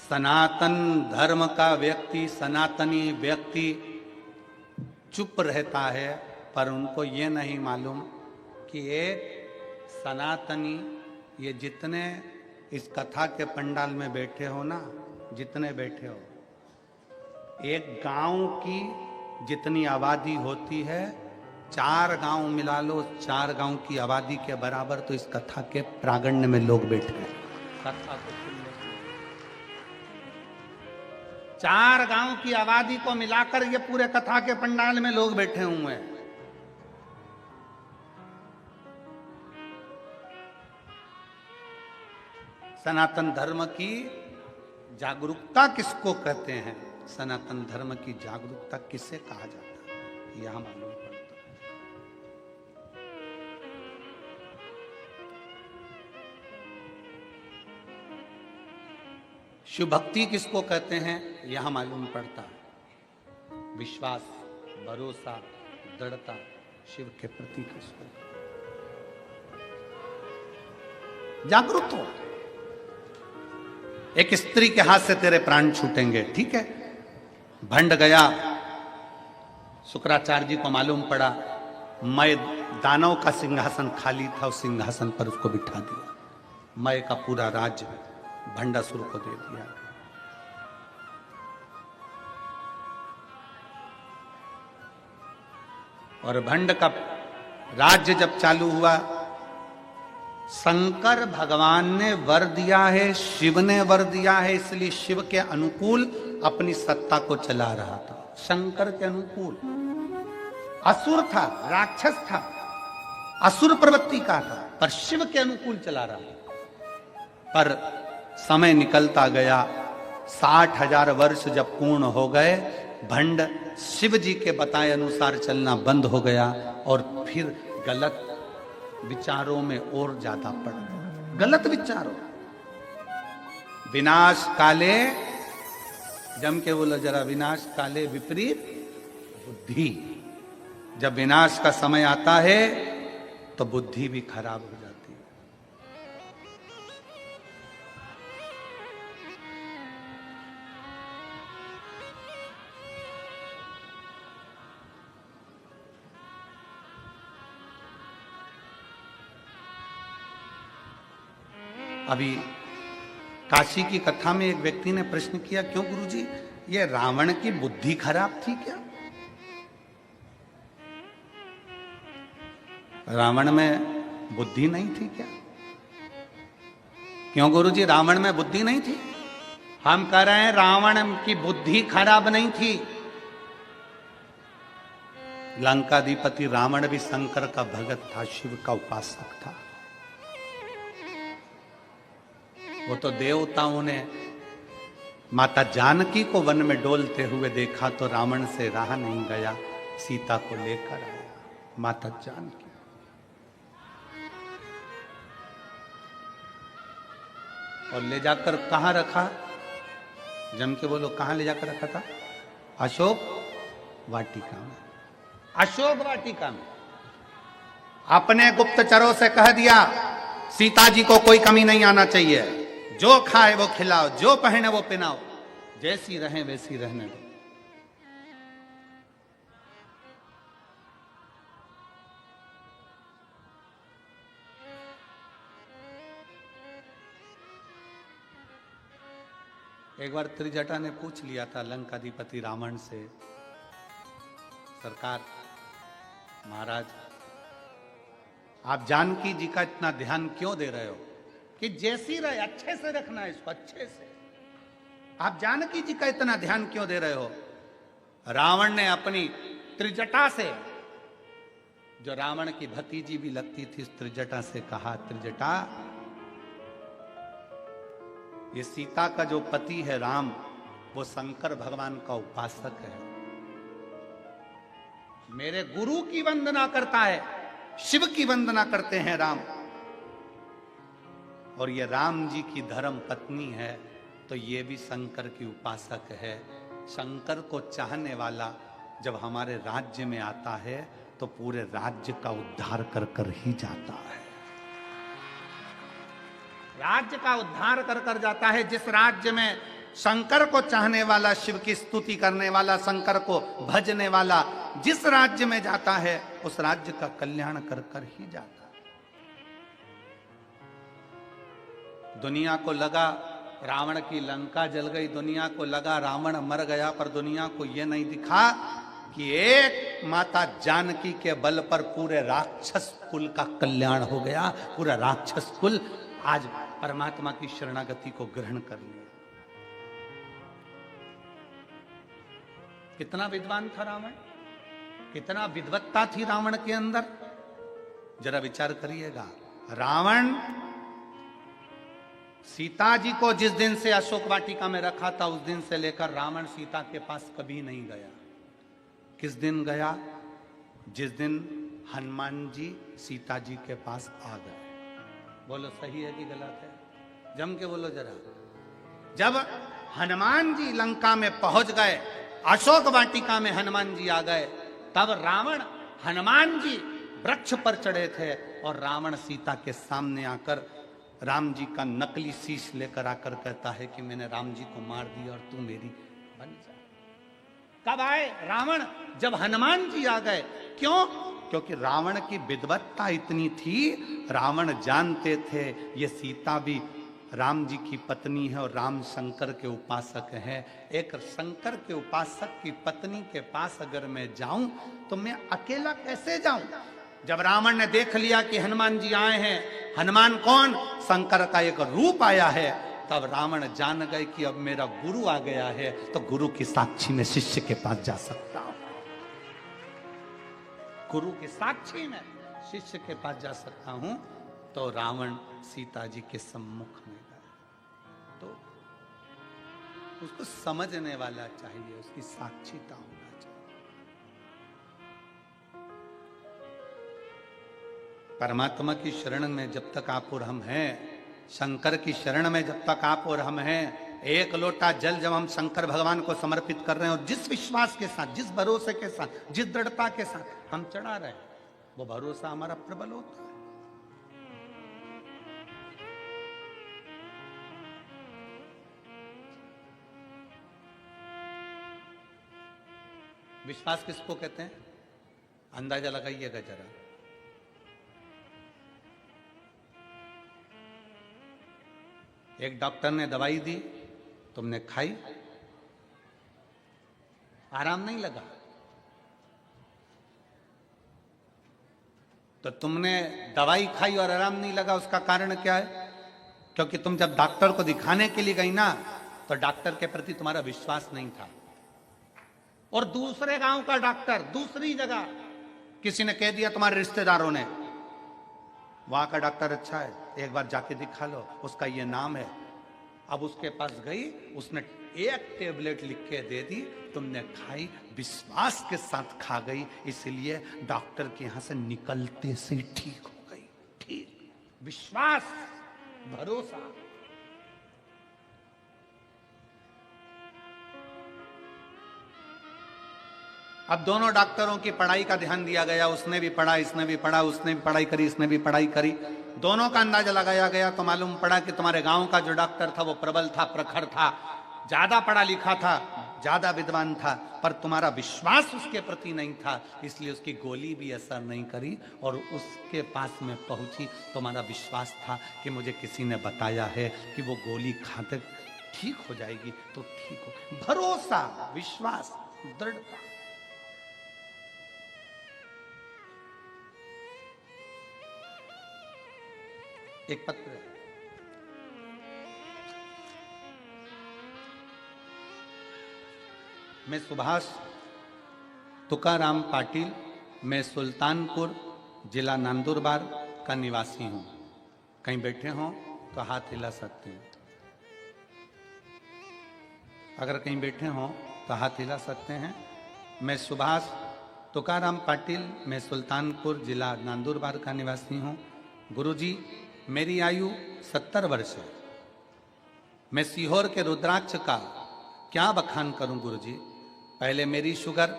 सनातन धर्म का व्यक्ति, सनातनी व्यक्ति चुप रहता है, पर उनको ये नहीं मालूम कि एक सनातनी, ये जितने इस कथा के पंडाल में बैठे हो ना, जितने बैठे हो, एक गांव की जितनी आबादी होती है, 4 गांव मिला लो, 4 गांव की आबादी के बराबर तो इस कथा के प्रांगण में लोग बैठ गए कथा को सुनने। 4 गांव की आबादी को मिलाकर ये पूरे कथा के पंडाल में लोग बैठे हुए हैं। सनातन धर्म की जागरूकता किसको कहते हैं? सनातन धर्म की जागरूकता किसे कहा जाता है? यह मालूम पड़ता है। शिव भक्ति किसको कहते हैं? यह मालूम पड़ता है। विश्वास, भरोसा, दृढ़ता शिव के प्रति किसको? जागरूक हो। एक स्त्री के हाथ से तेरे प्राण छूटेंगे, ठीक है? भंड गया, शुक्राचार्य जी को मालूम पड़ा, मैं दानव का सिंहासन खाली था, उस सिंहासन पर उसको बिठा दिया। मैं का पूरा राज्य भंडासुर को दे दिया। और भंड का राज्य जब चालू हुआ, शंकर भगवान ने वर दिया है, शिव ने वर दिया है, इसलिए शिव के अनुकूल अपनी सत्ता को चला रहा था। शंकर के अनुकूल असुर था, राक्षस था, असुर प्रवृत्ति का था, पर शिव के अनुकूल चला रहा था। पर समय निकलता गया, 60,000 वर्ष जब पूर्ण हो गए, भंड शिव जी के बताए अनुसार चलना बंद हो गया और फिर गलत विचारों में और ज्यादा पड़ गया। गलत विचारों, विनाश काले, जम के बोलो जरा, विनाश काले विपरीत बुद्धि। जब विनाश का समय आता है तो बुद्धि भी खराब हो जाती है। अभी काशी की कथा में एक व्यक्ति ने प्रश्न किया, क्यों गुरुजी, ये रावण की बुद्धि खराब थी क्या? रावण में बुद्धि नहीं थी क्या? क्यों गुरुजी, रावण में बुद्धि नहीं थी? हम कह रहे हैं रावण की बुद्धि खराब नहीं थी। लंकाधिपति रावण भी शंकर का भगत था, शिव का उपासक था। वो तो देवताओं ने माता जानकी को वन में डोलते हुए देखा तो रावण से रहा नहीं गया, सीता को लेकर आया माता जानकी। और ले जाकर कहां रखा? जम के बोलो, कहां ले जाकर रखा था? अशोक वाटिका में। अशोक वाटिका में अपने गुप्तचरों से कह दिया, सीता जी को कोई कमी नहीं आना चाहिए, जो खाए वो खिलाओ, जो पहने वो पहनाओ, जैसी रहें वैसी रहने दो। एक बार त्रिजटा ने पूछ लिया था लंकाधिपति रावण से, सरकार, महाराज, आप जानकी जी का इतना ध्यान क्यों दे रहे हो? कि जैसी रहे, अच्छे से रखना है इसको, अच्छे से। आप जानकी जी का इतना ध्यान क्यों दे रहे हो? रावण ने अपनी त्रिजटा से, जो रावण की भतीजी भी लगती थी, उस त्रिजटा से कहा, त्रिजटा, ये सीता का जो पति है राम, वो शंकर भगवान का उपासक है, मेरे गुरु की वंदना करता है, शिव की वंदना करते हैं राम, और ये राम जी की धर्म पत्नी है, तो ये भी शंकर की उपासक है। शंकर को चाहने वाला जब हमारे राज्य में आता है तो पूरे राज्य का उद्धार कर कर ही जाता है। राज्य का उद्धार कर कर जाता है। जिस राज्य में शंकर को चाहने वाला, शिव की स्तुति करने वाला, शंकर को भजने वाला जिस राज्य में जाता है, उस राज्य का कल्याण कर कर ही जाता है। दुनिया को लगा रावण की लंका जल गई, दुनिया को लगा रावण मर गया, पर दुनिया को यह नहीं दिखा कि एक माता जानकी के बल पर पूरे राक्षस कुल का कल्याण हो गया। पूरा राक्षस कुल आज परमात्मा की शरणागति को ग्रहण कर लिया। कितना विद्वान था रावण, कितना विद्वत्ता थी रावण के अंदर, जरा विचार करिएगा। रावण सीता जी को जिस दिन से अशोक वाटिका में रखा था, उस दिन से लेकर रावण सीता के पास कभी नहीं गया। किस दिन गया? जिस दिन हनुमान जी सीता जी के पास आ गए। बोलो सही है कि गलत है? जम के बोलो जरा। जब हनुमान जी लंका में पहुंच गए, अशोक वाटिका में हनुमान जी आ गए, तब रावण, हनुमान जी वृक्ष पर चढ़े थे और रावण सीता के सामने आकर राम जी का नकली शीश लेकर आकर कहता है कि मैंने राम जी को मार दिया और तू मेरी बन जा। कब आए रावण? जब हनुमान जी आ गए। क्यों? क्योंकि रावण की विद्वत्ता इतनी थी, रावण जानते थे ये सीता भी राम जी की पत्नी है और राम शंकर के उपासक है। एक शंकर के उपासक की पत्नी के पास अगर मैं जाऊं तो मैं अकेला कैसे जाऊं? जब रावण ने देख लिया कि हनुमान जी आए हैं, हनुमान कौन? शंकर का एक रूप आया है, तब रावण जान गए कि अब मेरा गुरु आ गया है, तो गुरु की साक्षी में शिष्य के पास जा सकता हूं। गुरु की साक्षी में शिष्य के पास जा सकता हूं। तो रावण सीता जी के सम्मुख में गया। तो उसको समझने वाला चाहिए, उसकी साक्षीता होना चाहिए। परमात्मा की शरण में जब तक आप और हम हैं, शंकर की शरण में जब तक आप और हम हैं, एक लोटा जल जब हम शंकर भगवान को समर्पित कर रहे हैं और जिस विश्वास के साथ, जिस भरोसे के साथ, जिस दृढ़ता के साथ हम चढ़ा रहे हैं, वो भरोसा हमारा प्रबल होता है। विश्वास किसको कहते हैं? अंदाजा लगाइएगा जरा। एक डॉक्टर ने दवाई दी, तुमने खाई, आराम नहीं लगा, तो तुमने दवाई खाई और आराम नहीं लगा। उसका कारण क्या है? क्योंकि तुम जब डॉक्टर को दिखाने के लिए गई ना, तो डॉक्टर के प्रति तुम्हारा विश्वास नहीं था। और दूसरे गांव का डॉक्टर, दूसरी जगह किसी ने कह दिया तुम्हारे रिश्तेदारों ने, वहां का डॉक्टर अच्छा है, एक बार जाके दिखा लो, उसका ये नाम है। अब उसके पास गई, उसने एक टेबलेट लिख के दे दी, तुमने खाई, विश्वास के साथ खा गई, इसलिए डॉक्टर के यहां से निकलते से ठीक हो गई। ठीक, विश्वास, भरोसा। अब दोनों डॉक्टरों की पढ़ाई का ध्यान दिया गया, उसने भी पढ़ा, इसने भी पढ़ा, उसने भी पढ़ाई करी, इसने भी पढ़ाई करी, दोनों का अंदाजा लगाया गया। तो मालूम पड़ा कि तुम्हारे गांव का जो डॉक्टर था वो प्रबल था, प्रखर था, ज्यादा पढ़ा लिखा था, ज्यादा विद्वान था, पर तुम्हारा विश्वास उसके प्रति नहीं था, इसलिए उसकी गोली भी असर नहीं करी और उसके पास में पहुंची। तुम्हारा विश्वास था कि मुझे किसी ने बताया है कि वो गोली खाते ठीक हो जाएगी, तो ठीक हो। भरोसा, विश्वास, दृढ़ता। एक पत्र है, मैं सुभाष तुकाराम पाटिल, मैं सुल्तानपुर जिला नंदुरबार का निवासी हूं। कहीं बैठे हों तो हाथ हिला सकते हैं। अगर कहीं बैठे हों तो हाथ हिला सकते हैं। मैं सुभाष तुकाराम पाटिल, मैं सुल्तानपुर जिला नंदुरबार का निवासी हूं। गुरुजी, मेरी आयु 70 वर्ष है। मैं सीहोर के रुद्राक्ष का क्या बखान करूं गुरुजी। पहले मेरी शुगर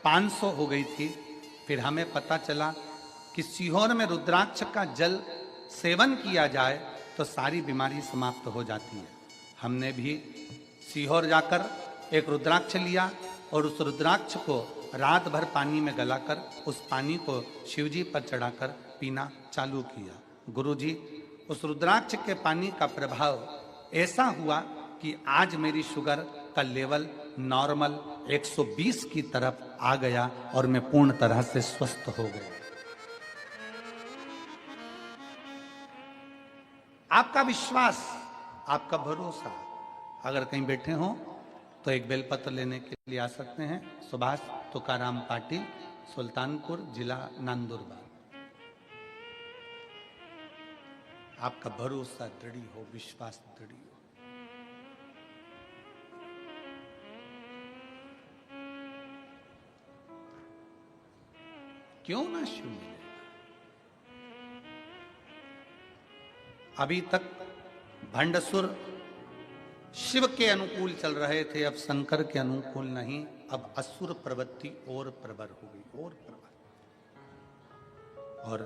500 हो गई थी, फिर हमें पता चला कि सीहोर में रुद्राक्ष का जल सेवन किया जाए तो सारी बीमारी समाप्त हो जाती है। हमने भी सीहोर जाकर एक रुद्राक्ष लिया और उस रुद्राक्ष को रात भर पानी में गलाकर उस पानी को शिवजी पर चढ़ाकर पीना चालू किया। गुरुजी, उस रुद्राक्ष के पानी का प्रभाव ऐसा हुआ कि आज मेरी शुगर का लेवल नॉर्मल 120 की तरफ आ गया और मैं पूर्ण तरह से स्वस्थ हो गया। आपका विश्वास, आपका भरोसा, अगर कहीं बैठे हो तो एक बेलपत्र लेने के लिए आ सकते हैं। सुभाष तुकाराम पाटिल, सुल्तानपुर जिला नंदुरबार। आपका भरोसा दृढ़ हो, विश्वास दृढ़ हो। क्यों ना शिव मिलेगा। अभी तक भंडसुर शिव के अनुकूल चल रहे थे, अब शंकर के अनुकूल नहीं। अब असुर प्रवृत्ति और प्रबल हो गई, और प्रबल। और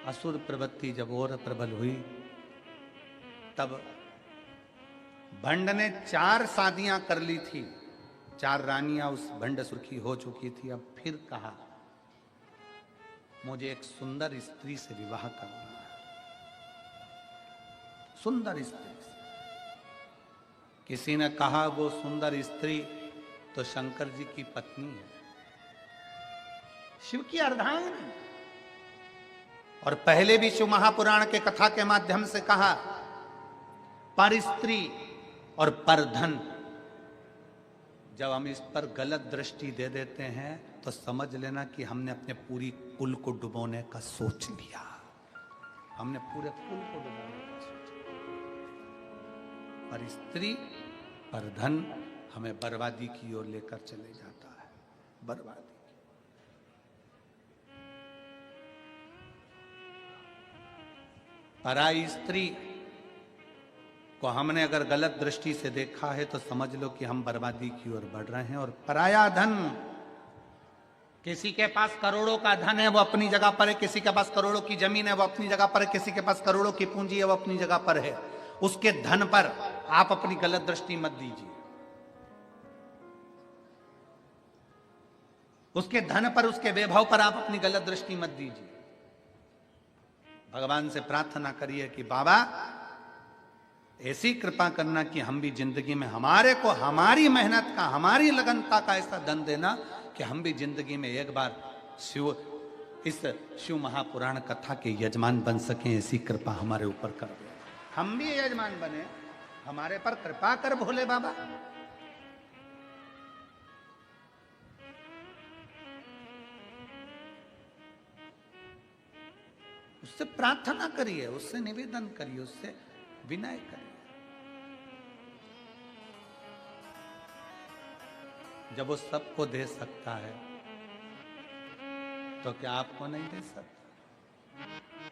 असुर प्रवृत्ति जब और प्रबल हुई तब भंड ने 4 शादियां कर ली थी, 4 रानियां उस भंडसुर की हो चुकी थी। अब फिर कहा मुझे एक सुंदर स्त्री से विवाह करना है, सुंदर स्त्री से। किसी ने कहा वो सुंदर स्त्री तो शंकर जी की पत्नी है, शिव की अर्धांगिनी। और पहले भी शिव महापुराण के कथा के माध्यम से कहा, पर स्त्री और पर धन। जब हम इस पर गलत दृष्टि दे देते हैं तो समझ लेना कि हमने अपने पूरी कुल को डुबोने का सोच लिया। हमने पूरे कुल को डुबोने का सोच लिया। पर स्त्री, पर धन हमें बर्बादी की ओर लेकर चले जाता है, बर्बादी। पराई स्त्री को हमने अगर गलत दृष्टि से देखा है तो समझ लो कि हम बर्बादी की ओर बढ़ रहे हैं। और पराया धन, किसी के पास करोड़ों का धन है वो अपनी जगह पर है, किसी के पास करोड़ों की जमीन है वो अपनी जगह पर है, किसी के पास करोड़ों की पूंजी है वो अपनी जगह पर है। उसके धन पर आप अपनी गलत दृष्टि मत दीजिए, उसके धन पर, उसके वैभव पर आप अपनी गलत दृष्टि मत दीजिए। भगवान से प्रार्थना करिए कि बाबा ऐसी कृपा करना कि हम भी जिंदगी में हमारे को हमारी मेहनत का, हमारी लगनता का ऐसा धन देना कि हम भी जिंदगी में एक बार इस शिव महापुराण कथा के यजमान बन सकें। ऐसी कृपा हमारे ऊपर कर दे, हम भी यजमान बने, हमारे पर कृपा कर भोले बाबा। उससे प्रार्थना करिए, उससे निवेदन करिए, उससे विनय करिए। जब वो सबको दे सकता है तो क्या आपको नहीं दे सकता?